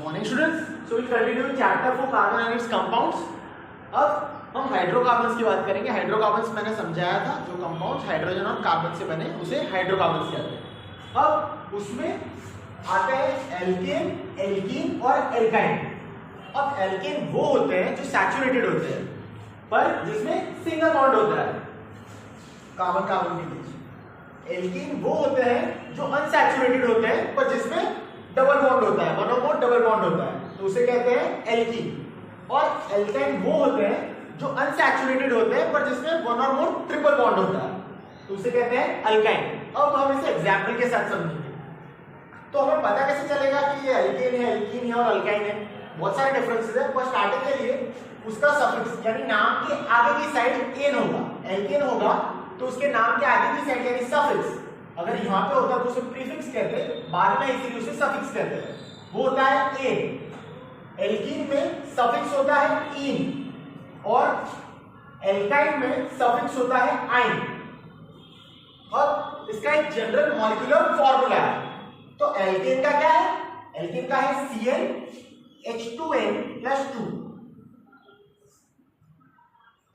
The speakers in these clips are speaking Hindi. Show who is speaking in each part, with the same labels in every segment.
Speaker 1: Morning students, so we continue chapter 4 carbon and its compounds. अब हम हाइड्रोकार्बन्स की बात करेंगे। हाइड्रोकार्बन्स मैंने समझाया था, जो कंपाउंड्स हाइड्रोजन और कार्बन से बने उसे हाइड्रोकार्बन्स कहते हैं। अब उसमें आते हैं एल्केन, एल्कीन और एल्काइन। अब एल्केन वो होते हैं जो सैचुरेटेड होते हैं पर जिसमें सिंगल बॉन्ड होता है कार्बन कार्बन के बीच। एल्कीन वो होते हैं जो अनसैचुरेटेड होते हैं पर जिसमें डबल बॉन्ड होता है, वन और मोर डबल बॉन्ड होता है, तो उसे कहते हैं एल्कीन। और एल्काइन वो होते हैं जो अनसैचुरेटेड होते हैं पर जिसमें वन और मोर ट्रिपल बॉन्ड होता है, तो उसे कहते हैं अल्काइन। अब हम इसे एग्जांपल के साथ समझेंगे। तो हमें पता कैसे चलेगा कि ये एल्केन है, एल्कीन है और अल्काइन है? बहुत सारे डिफरेंसेस है। पर स्टार्टिंग के लिए उसका सफिक्स यानी नाम के आगे की साइड एन होगा। एल्केन होगा तो उसके नाम के आगे की साइड यानी सफिक्स, अगर यहाँ पे होता तो उसे प्रीफिक्स कहते हैं, बाद में इसीलिए उसे सफिक्स कहते हैं, वो होता है एन। एल्कीन में सफिक्स होता है इन और एल्काइन में सफिक्स होता है आइन। अब इसका एक जनरल मॉलिक्यूलर फॉर्मूला है। तो एल्केन का क्या है? एल्केन का है CnH2n+2।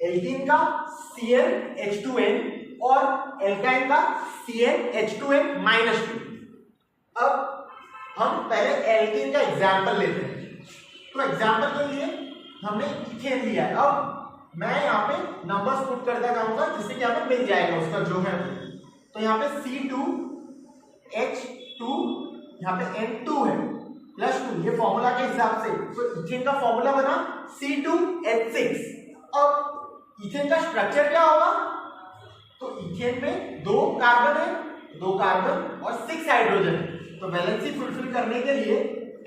Speaker 1: एल्कीन का CnH2n और एल्काइन का CnH2n-2। अब हम पहले एल्कीन का एग्जांपल लेते हैं। तो एग्जांपल के लिए हमने इथेन लिया है। अब मैं यहाँ पे नंबर्स पुट करता जाऊंगा जिससे कि हमें मिल जाएगा उसका जो है। तो यहाँ पे C2H2, यहाँ पे N2 है +2, ये फॉर्मूला के हिसाब से। तो इथेन का फॉर्मूला बना C2H6। अब इथेन का स्ट्रक्चर क्या होगा? तो इथेन में 2 कार्बन है, 2 कार्बन और 6 हाइड्रोजन है। तो वैलेंसी फुलफिल करने के लिए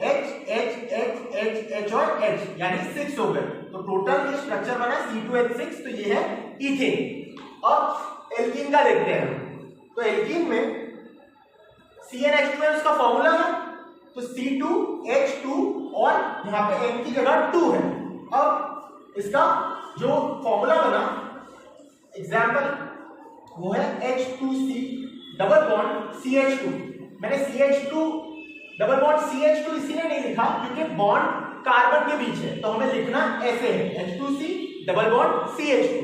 Speaker 1: H H H H H और H यानी 6 हो गए। तो टोटल ये स्ट्रक्चर बना C2H6। तो ये है इथेन। अब एल्कीन का देखते हैं। तो एल्कीन में CnH2 उसका फॉर्मूला है, तो C2H2 और यहाँ पे N की जगह 2 है। अब इसका जो फॉर्मूला बना एग्जाम्पल वो है H2C डबल बॉन्ड CH2। मैंने CH2 डबल बॉन्ड CH2 इसीलिए नहीं लिखा क्योंकि बॉन्ड कार्बन के बीच है, तो हमें लिखना ऐसे है H2C डबल बॉन्ड CH2।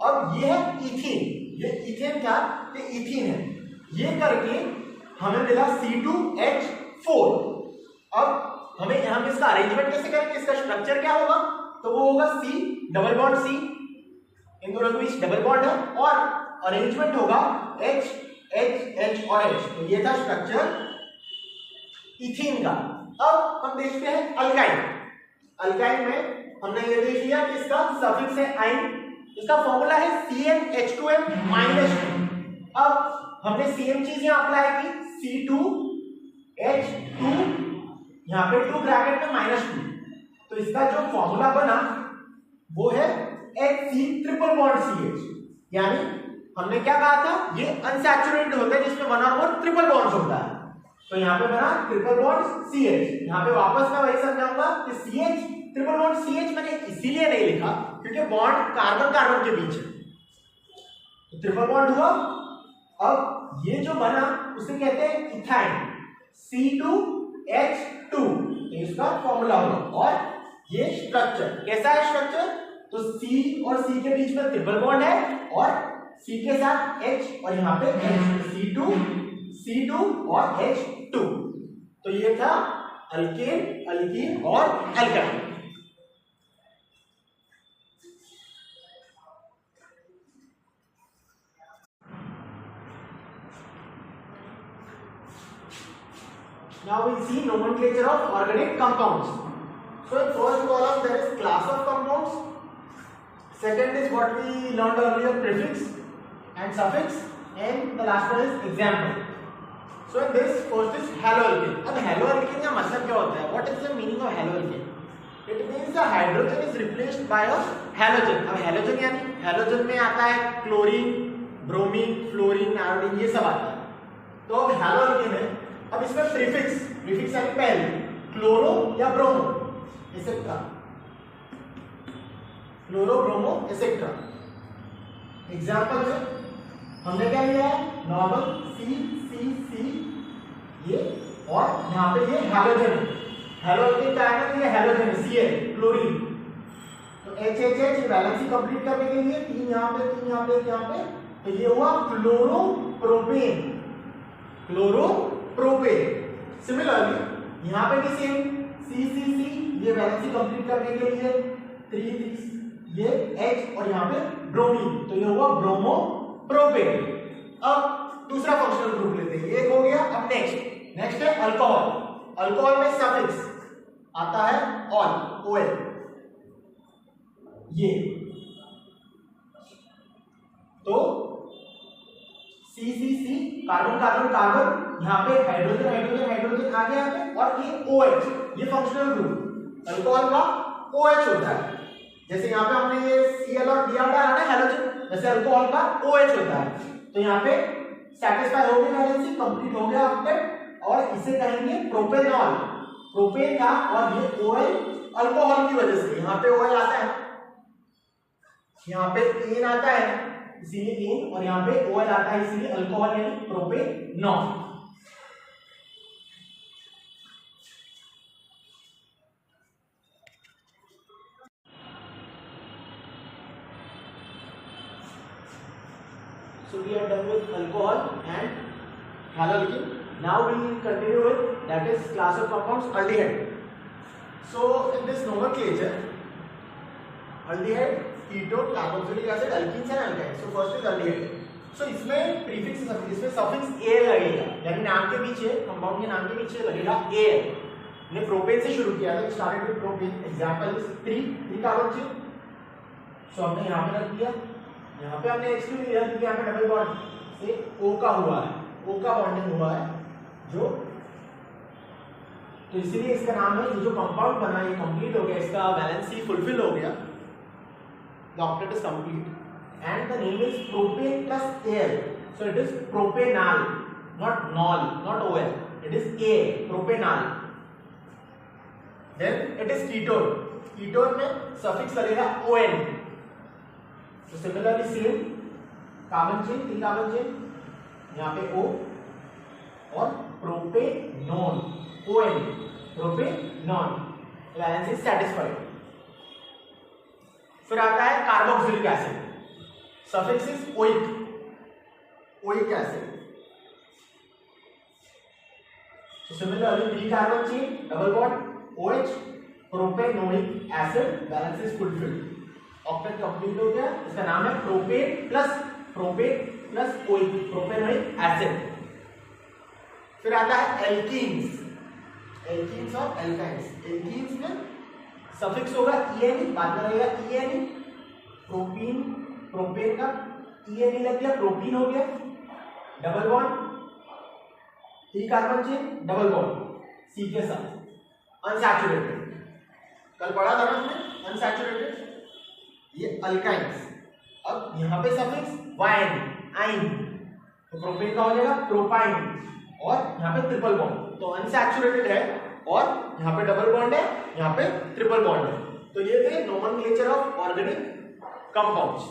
Speaker 1: अब ये है इथीन, ये इथेन क्या? ये इथीन है। ये करके हमें मिला C2H4। अब हम इसका अरेंजमेंट कैसे करेंगे? इसका स्ट्रक्चर क्या होगा? तो वो होगा C डबल बॉन्ड C, इन दोनों के बीच डबल बॉन्ड है, और अरेंजमेंट होगा H H H और H। तो ये था स्ट्रक्चर इथीन का। अब हम देखते हैं अल्काइन। अल्काइन में हमने ये देख लिया कि इसका सफिक्स है आइन, इसका फॉर्मूला है CnH2n-2। अब हमने सेम चीज यहां अप्लाई की, C2H2 यहां पे 2 ब्रैकेट में -2। तो इसका जो फॉर्मूला बना वो है HC ट्रिपल बॉन्ड CH। यानी हमने क्या कहा था? ये अनसैचुरेटेड होता है जिसमें वन और मोर ट्रिपल बॉन्ड्स होता है। तो यहाँ पे बना ट्रिपल बॉन्ड CH। यहाँ पे वापस मैं वही समझाऊंगा कि CH ट्रिपल बॉन्ड CH मैंने इसीलिए नहीं लिखा क्योंकि बॉन्ड कार्बन कार्बन के बीच है, तो ट्रिपल बॉन्ड हुआ। अब ये जो बना उसे कहते हैं इथाइन, C2H2, इसका फॉर्मूला होगा। और ये स्ट्रक्चर कैसा है? स्ट्रक्चर तो C और C के बीच में ट्रिपल बॉन्ड है और C के साथ H और यहाँ पे H, C2 और H2। तो ये था अल्केन, अल्कीन और alkyne. Now we see nomenclature of organic compounds. So in first column there is class of compounds. Second is what we learned earlier, prefix and suffix, and the last one is example. So in this first is haloalkane. अब haloalkane का मतलब क्या होता है? What is the meaning of haloalkane? It means the hydrogen is replaced by a halogen. अब halogen यानी halogen में आता है क्लोरीन, ब्रोमीन, फ्लोरीन, आयोडीन, ये सब आता है। तो अब haloalkane है। अब इसमें प्रीफिक्स, प्रीफिक्स यानी पहले क्लोरो या bromo etcetera, chloro bromo etcetera. Example में हमने क्या लिया है? नॉर्मल C C C ये, और यहाँ पे ये हैलोजन। हेलोजन क्या है ना, ये हेलोजन Cl क्लोरीन। तो HHH वैलेंसी कंप्लीट करने के लिए 3 यहाँ पे 3 यहाँ पे यहाँ पे, तो ये हुआ क्लोरोप्रोपेन। क्लोरोप्रोपेन। सिमिलरली यहाँ पे भी सेम CCC, ये वैलेंसी कंप्लीट करने के लिए 3 ये H और यहाँ पे ब्रोमीन, तो ये हुआ ब्रोमोप्रोपेन। अब दूसरा फंक्शनल ग्रुप लेते हैं, ये हो गया। अब नेक्स्ट है अल्कोहल। अल्कोहल में सफिक्स आता है ऑल, OL, ये तो CCC कार्बन कार्बन कार्बन, यहाँ पे हाइड्रोजन हाइड्रोजन हाइड्रोजन आ गया है, और ये OH, ये फंक्शनल ग्रुप अल्कोहल का OH होता है। जैसे यहाँ पे हमने ये Cl और Br डाला ना हेलोजन, वैसे अल्कोहल का OH होता है। तो यहाँ पे सैटिस्फाई हो गई वैलेंसी, कंप्लीट हो गया ऑक्टेट, और इसे कहेंगे प्रोपेनॉल। प्रोपेन था और ये OL अल्कोहल की वजह से, यहाँ पे OL आता है, यहाँ पे एन आता है इसीलिए एन, और यहाँ पे OL आता है इसीलिए अल्कोहल यानी propanol. So we are done with alcohol and halogen. Now we will continue with that is class of compounds aldehyde. So in this nomenclature, aldehyde, ketone, carboxylic acid, alkenes and alkynes. So first is aldehyde. So इसमें prefix इसमें suffix a लगेगा, यानी नाम के पीछे कंपाउंड के नाम के पीछे लगेगा a। हमने प्रोपेन से शुरू किया था, started with propane. Example is 3 carbon chain. So हमने यहाँ पे रख दिया, यहाँ पे हमने एक्सक्लूड लिया क्योंकि यहाँ पे डबल बॉन्ड से O का हुआ है, O का बॉन्डिंग हुआ है जो, तो इसीलिए इसका नाम है, ये जो कंपाउंड बना ये कंप्लीट हो गया, इसका वैलेंसी फुलफिल हो गया, the octet is complete and the name is propane plus Al। So it is propanol, not nol, not OL, it is A, propanol. Then it is ketone. Ketone में सफिक्स लगेगा ON। तो similarly same carbon chain, 3 carbon chain, यहाँ पे O और propanone, ON, propanone, valency satisfied. फिर आता है carboxylic acid, suffix is oic, oic acid. तो similarly 3 carbon chain, double bond, OH, propanoic acid, valency is fulfilled, octet complete हो गया। इसका नाम है propane plus oic, propanoic acid. फिर आता है एल्कीन्स, एल्कीन्स और एल्काइन्स। एल्कीन्स में सफिक्स होगा EN, बाद में रहेगा EN, प्रोपीन, प्रोपेन का EN लग गया, प्रोपीन हो गया, double bond, 3 carbon chain, double bond C के साथ, अनसैचुरेटेड। कल पढ़ा था ना हमने अनसैचुरेटेड, ये अल्काइन्स। अब यहाँ पे सफिक्स वाइन, आइन, तो प्रोपेन का हो जाएगा प्रोपाइन, और यहाँ पे ट्रिपल बॉन्ड, तो अनसैचुरेटेड है और यहाँ पे डबल बॉन्ड है, यहाँ पे ट्रिपल बॉन्ड है। तो ये थे नोमेनक्लेचर ऑफ ऑर्गेनिक कंपाउंड्स।